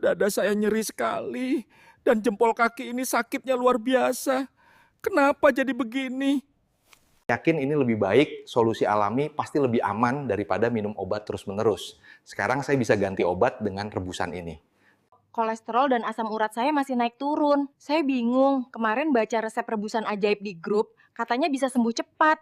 Dada saya nyeri sekali, dan jempol kaki ini sakitnya luar biasa. Kenapa jadi begini? Yakin ini lebih baik, solusi alami pasti lebih aman daripada minum obat terus-menerus. Sekarang saya bisa ganti obat dengan rebusan ini. Kolesterol dan asam urat saya masih naik turun. Saya bingung, kemarin baca resep rebusan ajaib di grup, katanya bisa sembuh cepat.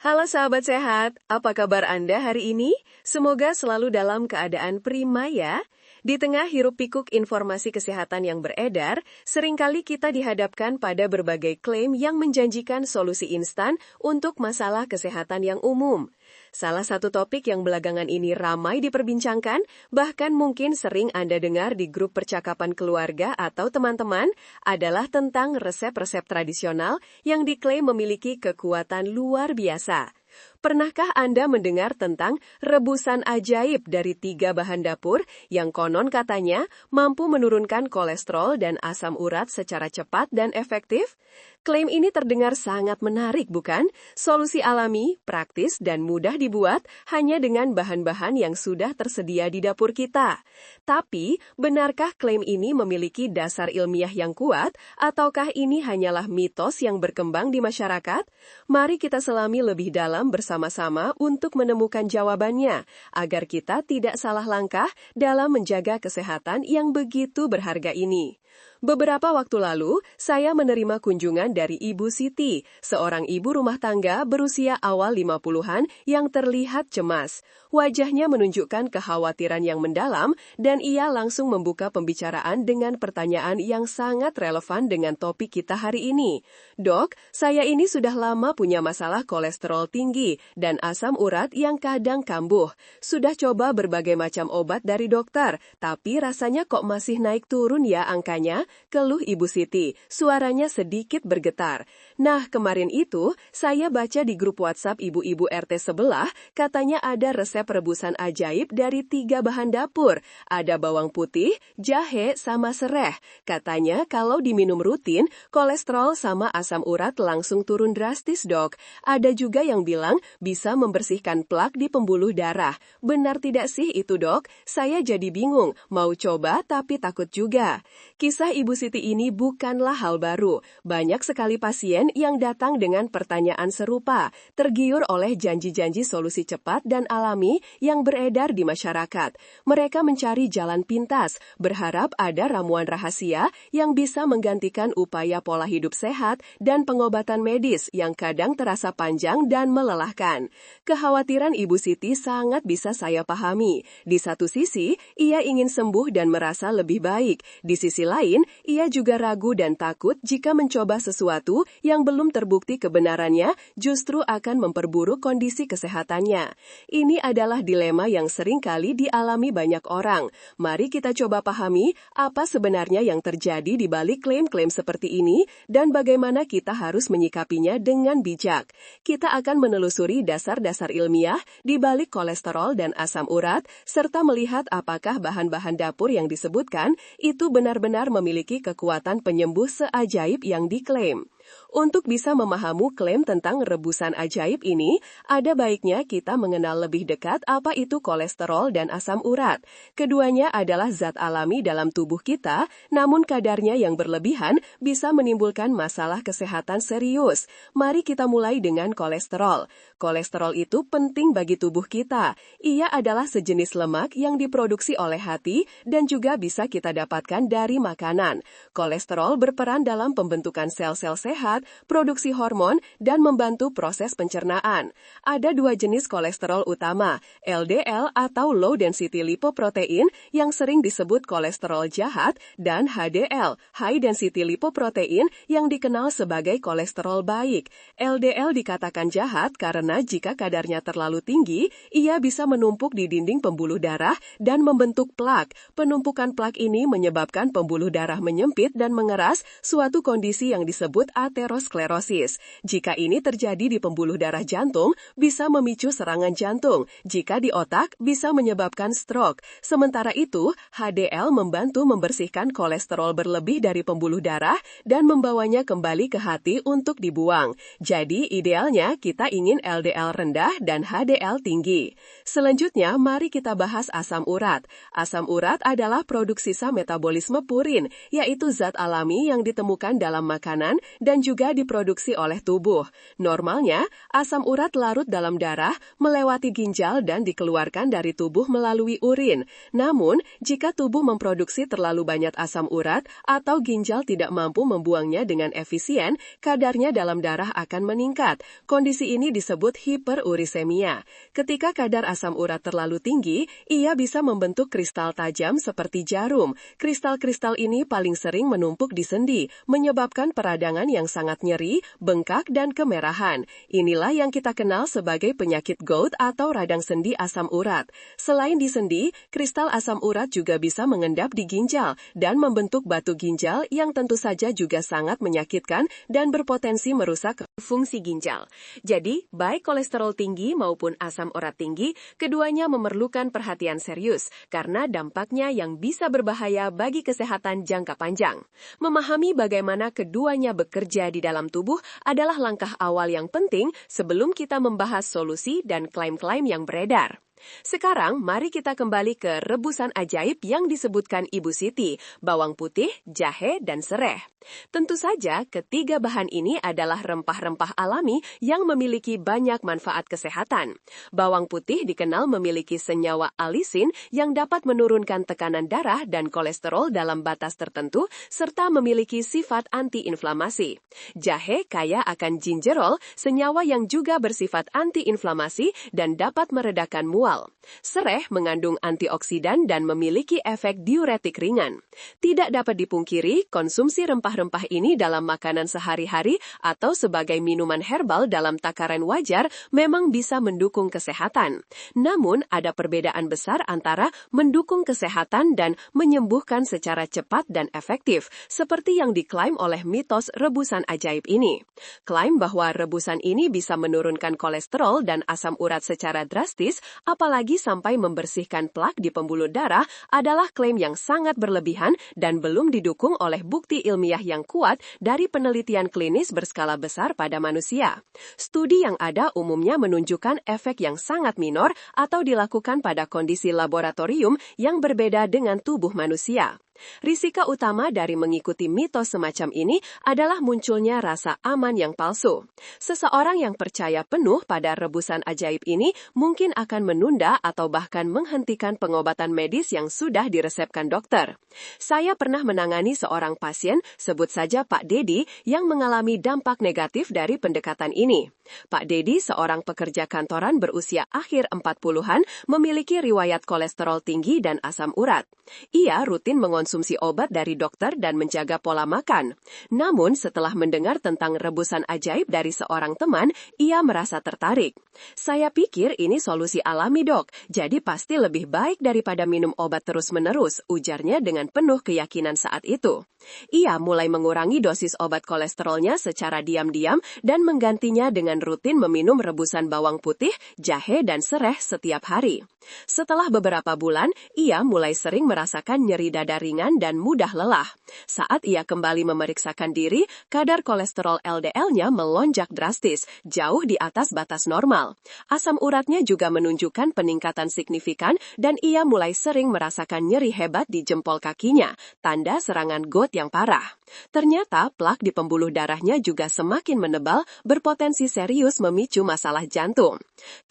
Halo sahabat sehat, apa kabar Anda hari ini? Semoga selalu dalam keadaan prima ya. Di tengah hiruk-pikuk informasi kesehatan yang beredar, seringkali kita dihadapkan pada berbagai klaim yang menjanjikan solusi instan untuk masalah kesehatan yang umum. Salah satu topik yang belakangan ini ramai diperbincangkan, bahkan mungkin sering Anda dengar di grup percakapan keluarga atau teman-teman, adalah tentang resep-resep tradisional yang diklaim memiliki kekuatan luar biasa. Pernahkah Anda mendengar tentang rebusan ajaib dari 3 bahan dapur yang konon katanya mampu menurunkan kolesterol dan asam urat secara cepat dan efektif? Klaim ini terdengar sangat menarik, bukan? Solusi alami, praktis, dan mudah dibuat hanya dengan bahan-bahan yang sudah tersedia di dapur kita. Tapi, benarkah klaim ini memiliki dasar ilmiah yang kuat, ataukah ini hanyalah mitos yang berkembang di masyarakat? Mari kita selami lebih dalam bersama-sama untuk menemukan jawabannya, agar kita tidak salah langkah dalam menjaga kesehatan yang begitu berharga ini. Beberapa waktu lalu, saya menerima kunjungan dari Ibu Siti, seorang ibu rumah tangga berusia awal 50-an yang terlihat cemas. Wajahnya menunjukkan kekhawatiran yang mendalam, dan ia langsung membuka pembicaraan dengan pertanyaan yang sangat relevan dengan topik kita hari ini. Dok, saya ini sudah lama punya masalah kolesterol tinggi dan asam urat yang kadang kambuh. Sudah coba berbagai macam obat dari dokter, tapi rasanya kok masih naik turun ya angkanya? Keluh Ibu Siti, suaranya sedikit bergetar. Nah, kemarin itu, saya baca di grup WhatsApp ibu-ibu RT sebelah, katanya ada resep rebusan ajaib dari 3 bahan dapur. Ada bawang putih, jahe, sama sereh. Katanya kalau diminum rutin, kolesterol sama asam urat langsung turun drastis, dok. Ada juga yang bilang bisa membersihkan plak di pembuluh darah. Benar tidak sih itu, dok? Saya jadi bingung, mau coba tapi takut juga. Kisah Ibu Siti ini bukanlah hal baru. Banyak sekali pasien yang datang dengan pertanyaan serupa, tergiur oleh janji-janji solusi cepat dan alami yang beredar di masyarakat. Mereka mencari jalan pintas, berharap ada ramuan rahasia yang bisa menggantikan upaya pola hidup sehat dan pengobatan medis yang kadang terasa panjang dan melelahkan. Kekhawatiran Ibu Siti sangat bisa saya pahami. Di satu sisi, ia ingin sembuh dan merasa lebih baik. Di sisi lain, ia juga ragu dan takut jika mencoba sesuatu yang belum terbukti kebenarannya justru akan memperburuk kondisi kesehatannya. Ini adalah dilema yang sering kali dialami banyak orang. Mari kita coba pahami apa sebenarnya yang terjadi di balik klaim-klaim seperti ini dan bagaimana kita harus menyikapinya dengan bijak. Kita akan menelusuri dasar-dasar ilmiah di balik kolesterol dan asam urat, serta melihat apakah bahan-bahan dapur yang disebutkan itu benar-benar memiliki kekuatan penyembuh seajaib yang diklaim. Untuk bisa memahami klaim tentang rebusan ajaib ini, ada baiknya kita mengenal lebih dekat apa itu kolesterol dan asam urat. Keduanya adalah zat alami dalam tubuh kita, namun kadarnya yang berlebihan bisa menimbulkan masalah kesehatan serius. Mari kita mulai dengan kolesterol. Kolesterol itu penting bagi tubuh kita. Ia adalah sejenis lemak yang diproduksi oleh hati dan juga bisa kita dapatkan dari makanan. Kolesterol berperan dalam pembentukan sel-sel sehat, produksi hormon, dan membantu proses pencernaan. Ada 2 jenis kolesterol utama, LDL atau low density lipoprotein yang sering disebut kolesterol jahat, dan HDL, high density lipoprotein yang dikenal sebagai kolesterol baik. LDL dikatakan jahat karena jika kadarnya terlalu tinggi, ia bisa menumpuk di dinding pembuluh darah dan membentuk plak. Penumpukan plak ini menyebabkan pembuluh darah menyempit dan mengeras, suatu kondisi yang disebut aterosklerosis. Jika ini terjadi di pembuluh darah jantung, bisa memicu serangan jantung. Jika di otak, bisa menyebabkan stroke. Sementara itu, HDL membantu membersihkan kolesterol berlebih dari pembuluh darah dan membawanya kembali ke hati untuk dibuang. Jadi, idealnya kita ingin LDL rendah dan HDL tinggi. Selanjutnya, mari kita bahas asam urat. Asam urat adalah produk sisa metabolisme purin, yaitu zat alami yang ditemukan dalam makanan dan juga diproduksi oleh tubuh. Normalnya, asam urat larut dalam darah, melewati ginjal dan dikeluarkan dari tubuh melalui urin. Namun, jika tubuh memproduksi terlalu banyak asam urat atau ginjal tidak mampu membuangnya dengan efisien, kadarnya dalam darah akan meningkat. Kondisi ini disebut hiperurisemia. Ketika kadar asam urat terlalu tinggi, ia bisa membentuk kristal tajam seperti jarum. Kristal-kristal ini paling sering menumpuk di sendi, menyebabkan peradangan yang sangat nyeri, bengkak, dan kemerahan. Inilah yang kita kenal sebagai penyakit gout atau radang sendi asam urat. Selain di sendi, kristal asam urat juga bisa mengendap di ginjal dan membentuk batu ginjal yang tentu saja juga sangat menyakitkan dan berpotensi merusak fungsi ginjal. Jadi, baik kolesterol tinggi maupun asam urat tinggi, keduanya memerlukan perhatian serius karena dampaknya yang bisa berbahaya bagi kesehatan jangka panjang. Memahami bagaimana keduanya bekerja di dalam tubuh adalah langkah awal yang penting sebelum kita membahas solusi dan klaim-klaim yang beredar. Sekarang, mari kita kembali ke rebusan ajaib yang disebutkan Ibu Siti, bawang putih, jahe, dan sereh. Tentu saja, ketiga bahan ini adalah rempah-rempah alami yang memiliki banyak manfaat kesehatan. Bawang putih dikenal memiliki senyawa alisin yang dapat menurunkan tekanan darah dan kolesterol dalam batas tertentu, serta memiliki sifat antiinflamasi. Jahe kaya akan gingerol, senyawa yang juga bersifat antiinflamasi dan dapat meredakan mual. Sereh mengandung antioksidan dan memiliki efek diuretik ringan. Tidak dapat dipungkiri, konsumsi rempah-rempah ini dalam makanan sehari-hari atau sebagai minuman herbal dalam takaran wajar memang bisa mendukung kesehatan. Namun, ada perbedaan besar antara mendukung kesehatan dan menyembuhkan secara cepat dan efektif, seperti yang diklaim oleh mitos rebusan ajaib ini. Klaim bahwa rebusan ini bisa menurunkan kolesterol dan asam urat secara drastis, apalagi sampai membersihkan plak di pembuluh darah, adalah klaim yang sangat berlebihan dan belum didukung oleh bukti ilmiah yang kuat dari penelitian klinis berskala besar pada manusia. Studi yang ada umumnya menunjukkan efek yang sangat minor atau dilakukan pada kondisi laboratorium yang berbeda dengan tubuh manusia. Risiko utama dari mengikuti mitos semacam ini adalah munculnya rasa aman yang palsu. Seseorang yang percaya penuh pada rebusan ajaib ini mungkin akan menunda atau bahkan menghentikan pengobatan medis yang sudah diresepkan dokter. Saya pernah menangani seorang pasien, sebut saja Pak Dedi, yang mengalami dampak negatif dari pendekatan ini. Pak Dedi, seorang pekerja kantoran berusia akhir 40-an, memiliki riwayat kolesterol tinggi dan asam urat. Ia rutin mengonsumsi obat dari dokter dan menjaga pola makan. Namun, setelah mendengar tentang rebusan ajaib dari seorang teman, ia merasa tertarik. Saya pikir ini solusi alami, Dok, jadi pasti lebih baik daripada minum obat terus-menerus, ujarnya dengan penuh keyakinan saat itu. Ia mulai mengurangi dosis obat kolesterolnya secara diam-diam dan menggantinya dengan rutin meminum rebusan bawang putih, jahe, dan sereh setiap hari. Setelah beberapa bulan, ia mulai sering merasakan nyeri dada ringan dan mudah lelah. Saat ia kembali memeriksakan diri, kadar kolesterol LDL-nya melonjak drastis, jauh di atas batas normal. Asam uratnya juga menunjukkan peningkatan signifikan dan ia mulai sering merasakan nyeri hebat di jempol kakinya, tanda serangan gout yang parah. Ternyata plak di pembuluh darahnya juga semakin menebal, berpotensi serius memicu masalah jantung.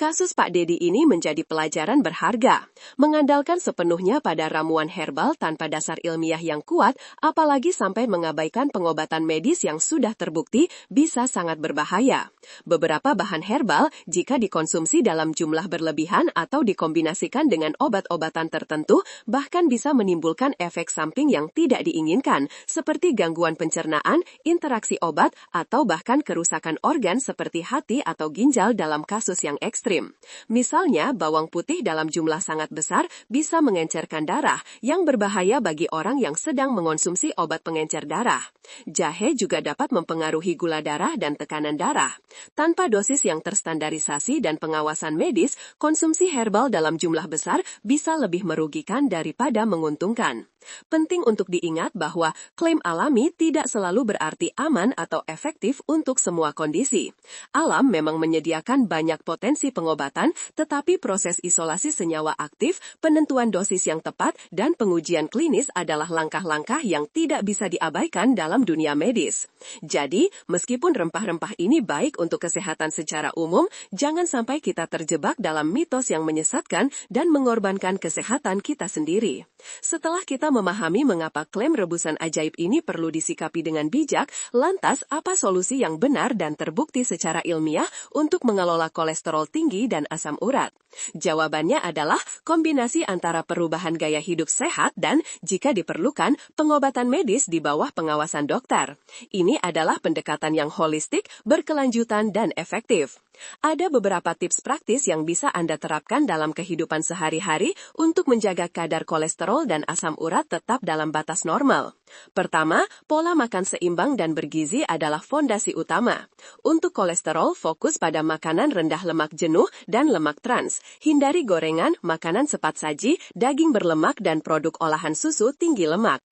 Kasus Pak Dedi ini menjadi pelajaran berharga. Mengandalkan sepenuhnya pada ramuan herbal tanpa dasar ilmiah yang kuat, apalagi sampai mengabaikan pengobatan medis yang sudah terbukti, bisa sangat berbahaya. Beberapa bahan herbal, jika dikonsumsi dalam jumlah berlebihan atau dikombinasikan dengan obat-obatan tertentu, bahkan bisa menimbulkan efek samping yang tidak diinginkan, seperti gangguan pencernaan, interaksi obat, atau bahkan kerusakan organ seperti hati atau ginjal dalam kasus yang ekstrim. Misalnya, bawang putih dalam jumlah sangat besar bisa mengencerkan darah, yang berbahaya bagi orang yang sedang mengonsumsi obat pengencer darah. Jahe juga dapat mempengaruhi gula darah dan tekanan darah. Tanpa dosis yang terstandarisasi dan pengawasan medis, konsumsi herbal dalam jumlah besar bisa lebih merugikan daripada menguntungkan. Penting untuk diingat bahwa klaim alami tidak selalu berarti aman atau efektif untuk semua kondisi. Alam memang menyediakan banyak potensi pengobatan, tetapi proses isolasi senyawa aktif, penentuan dosis yang tepat, dan pengujian klinis adalah langkah-langkah yang tidak bisa diabaikan dalam dunia medis. Jadi, meskipun rempah-rempah ini baik untuk kesehatan secara umum, jangan sampai kita terjebak dalam mitos yang menyesatkan dan mengorbankan kesehatan kita sendiri. Setelah kita memahami mengapa klaim rebusan ajaib ini perlu disikapi dengan bijak, lantas apa solusi yang benar dan terbukti secara ilmiah untuk mengelola kolesterol tinggi dan asam urat? Jawabannya adalah kombinasi antara perubahan gaya hidup sehat dan, jika diperlukan, pengobatan medis di bawah pengawasan dokter. Ini adalah pendekatan yang holistik, berkelanjutan, dan efektif. Ada beberapa tips praktis yang bisa Anda terapkan dalam kehidupan sehari-hari untuk menjaga kadar kolesterol dan asam urat tetap dalam batas normal. Pertama, pola makan seimbang dan bergizi adalah fondasi utama. Untuk kolesterol, fokus pada makanan rendah lemak jenuh dan lemak trans. Hindari gorengan, makanan cepat saji, daging berlemak, dan produk olahan susu tinggi lemak.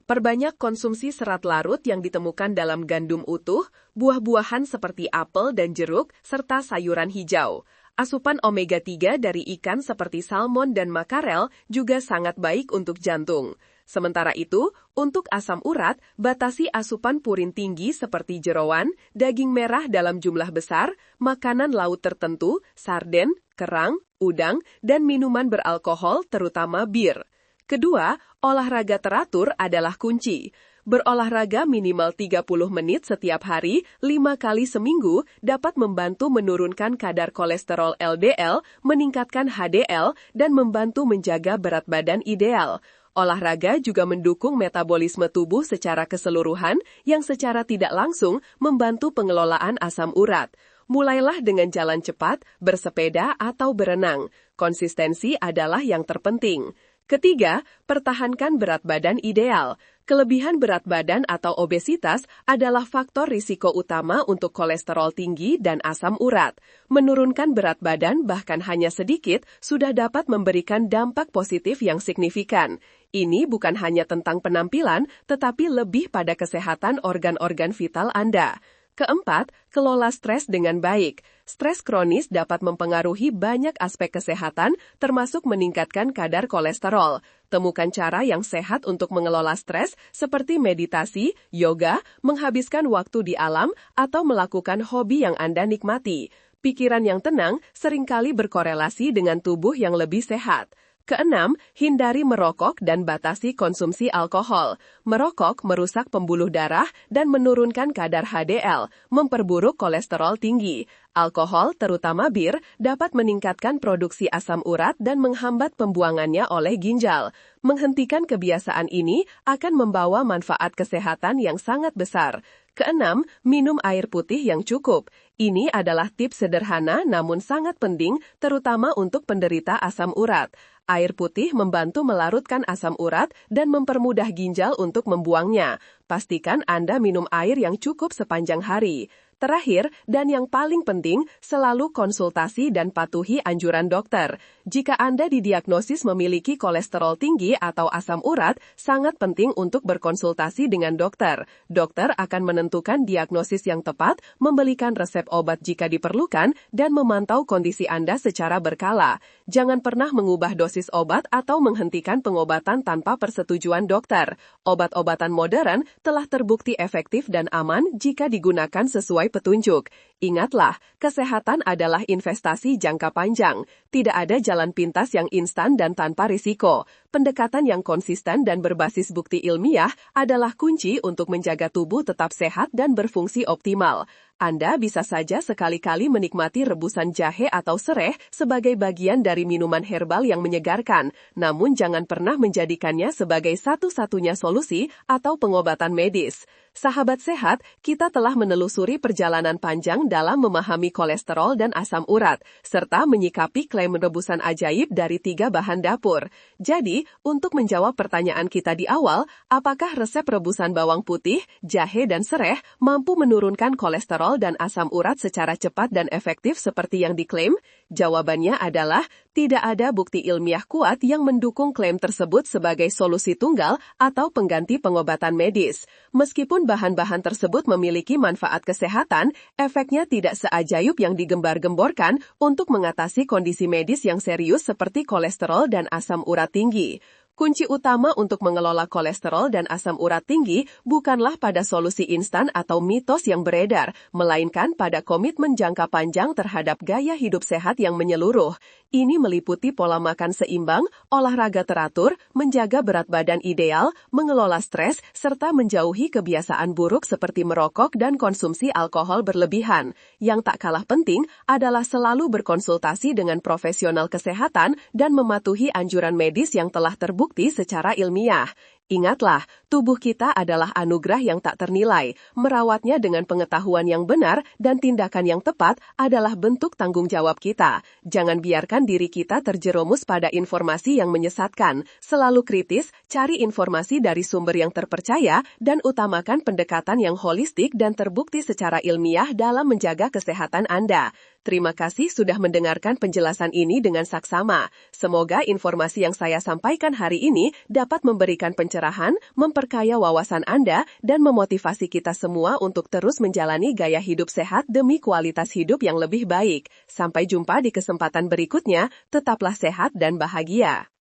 Perbanyak konsumsi serat larut yang ditemukan dalam gandum utuh, buah-buahan seperti apel dan jeruk, serta sayuran hijau. Asupan omega-3 dari ikan seperti salmon dan makarel juga sangat baik untuk jantung. Sementara itu, untuk asam urat, batasi asupan purin tinggi seperti jeroan, daging merah dalam jumlah besar, makanan laut tertentu, sarden, kerang, udang, dan minuman beralkohol terutama bir. Kedua, olahraga teratur adalah kunci. Berolahraga minimal 30 menit setiap hari, 5 kali seminggu, dapat membantu menurunkan kadar kolesterol LDL, meningkatkan HDL, dan membantu menjaga berat badan ideal. Olahraga juga mendukung metabolisme tubuh secara keseluruhan, yang secara tidak langsung membantu pengelolaan asam urat. Mulailah dengan jalan cepat, bersepeda, atau berenang. Konsistensi adalah yang terpenting. Ketiga, pertahankan berat badan ideal. Kelebihan berat badan atau obesitas adalah faktor risiko utama untuk kolesterol tinggi dan asam urat. Menurunkan berat badan bahkan hanya sedikit sudah dapat memberikan dampak positif yang signifikan. Ini bukan hanya tentang penampilan, tetapi lebih pada kesehatan organ-organ vital Anda. Keempat, kelola stres dengan baik. Stres kronis dapat mempengaruhi banyak aspek kesehatan, termasuk meningkatkan kadar kolesterol. Temukan cara yang sehat untuk mengelola stres, seperti meditasi, yoga, menghabiskan waktu di alam, atau melakukan hobi yang Anda nikmati. Pikiran yang tenang seringkali berkorelasi dengan tubuh yang lebih sehat. Keenam, hindari merokok dan batasi konsumsi alkohol. Merokok merusak pembuluh darah dan menurunkan kadar HDL, memperburuk kolesterol tinggi. Alkohol, terutama bir, dapat meningkatkan produksi asam urat dan menghambat pembuangannya oleh ginjal. Menghentikan kebiasaan ini akan membawa manfaat kesehatan yang sangat besar. Keenam, minum air putih yang cukup. Ini adalah tips sederhana namun sangat penting, terutama untuk penderita asam urat. Air putih membantu melarutkan asam urat dan mempermudah ginjal untuk membuangnya. Pastikan Anda minum air yang cukup sepanjang hari. Terakhir, dan yang paling penting, selalu konsultasi dan patuhi anjuran dokter. Jika Anda didiagnosis memiliki kolesterol tinggi atau asam urat, sangat penting untuk berkonsultasi dengan dokter. Dokter akan menentukan diagnosis yang tepat, memberikan resep obat jika diperlukan, dan memantau kondisi Anda secara berkala. Jangan pernah mengubah dosis obat atau menghentikan pengobatan tanpa persetujuan dokter. Obat-obatan modern telah terbukti efektif dan aman jika digunakan sesuai petunjuk. Ingatlah, kesehatan adalah investasi jangka panjang. Tidak ada jalan pintas yang instan dan tanpa risiko. Pendekatan yang konsisten dan berbasis bukti ilmiah adalah kunci untuk menjaga tubuh tetap sehat dan berfungsi optimal. Anda bisa saja sekali-kali menikmati rebusan jahe atau sereh sebagai bagian dari minuman herbal yang menyegarkan, namun jangan pernah menjadikannya sebagai satu-satunya solusi atau pengobatan medis. Sahabat sehat, kita telah menelusuri perjalanan panjang dalam memahami kolesterol dan asam urat, serta menyikapi klaim rebusan ajaib dari 3 bahan dapur. Jadi, untuk menjawab pertanyaan kita di awal, apakah resep rebusan bawang putih, jahe, dan sereh mampu menurunkan kolesterol dan asam urat secara cepat dan efektif seperti yang diklaim? Jawabannya adalah tidak ada bukti ilmiah kuat yang mendukung klaim tersebut sebagai solusi tunggal atau pengganti pengobatan medis. Meskipun bahan-bahan tersebut memiliki manfaat kesehatan, efeknya tidak seajaib yang digembar-gemborkan untuk mengatasi kondisi medis yang serius seperti kolesterol dan asam urat tinggi. Kunci utama untuk mengelola kolesterol dan asam urat tinggi bukanlah pada solusi instan atau mitos yang beredar, melainkan pada komitmen jangka panjang terhadap gaya hidup sehat yang menyeluruh. Ini meliputi pola makan seimbang, olahraga teratur, menjaga berat badan ideal, mengelola stres, serta menjauhi kebiasaan buruk seperti merokok dan konsumsi alkohol berlebihan. Yang tak kalah penting adalah selalu berkonsultasi dengan profesional kesehatan dan mematuhi anjuran medis yang telah terbukti secara ilmiah. Ingatlah, tubuh kita adalah anugerah yang tak ternilai. Merawatnya dengan pengetahuan yang benar dan tindakan yang tepat adalah bentuk tanggung jawab kita. Jangan biarkan diri kita terjerumus pada informasi yang menyesatkan. Selalu kritis, cari informasi dari sumber yang terpercaya, dan utamakan pendekatan yang holistik dan terbukti secara ilmiah dalam menjaga kesehatan Anda. Terima kasih sudah mendengarkan penjelasan ini dengan saksama. Semoga informasi yang saya sampaikan hari ini dapat memberikan pencerahan, memperkaya wawasan Anda, dan memotivasi kita semua untuk terus menjalani gaya hidup sehat demi kualitas hidup yang lebih baik. Sampai jumpa di kesempatan berikutnya, tetaplah sehat dan bahagia.